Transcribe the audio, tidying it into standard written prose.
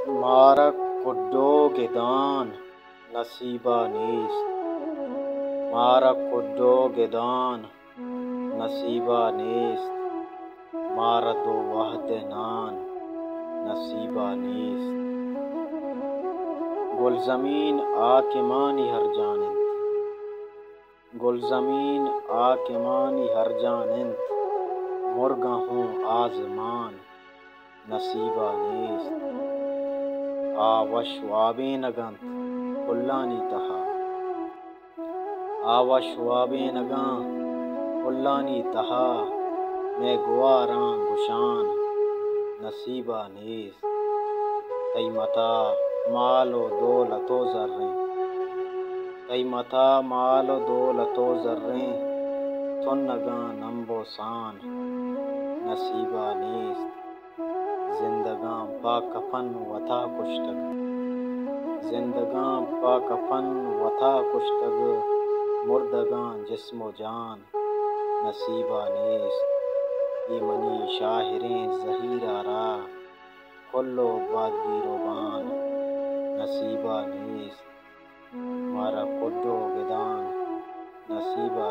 مارا کڈو گدان نصیبہ نیست، مارا کڈو گدان نصیبہ نیست، مارا دو وحد نان نصیبہ نیست. گل زمین آکمانی ہر جانند، گل زمین آکمانی ہر جانند، مرغاں ہوں آزمان نصیبہ نیست. آوش وابیں نگاں کلانی تہا، آوش وابیں نگاں کلانی تہا، میں گواراں گشان نصیبہ نیست. تئی متاع مال و دولت و زریں، تئی متاع مال و دولت و زریں، تن نگاں نمب و سان نصیبہ نیست. زندگاں پا کفن وطا کشتگ، زندگاں پا کفن وطا کشتگ، مردگاں جسم و جان نصیبہ نیست. ای منی شاہریں ظہیر آرا، کل و بادگیر و بان نصیبہ نیست. مارا کڈو گدان نصیبہ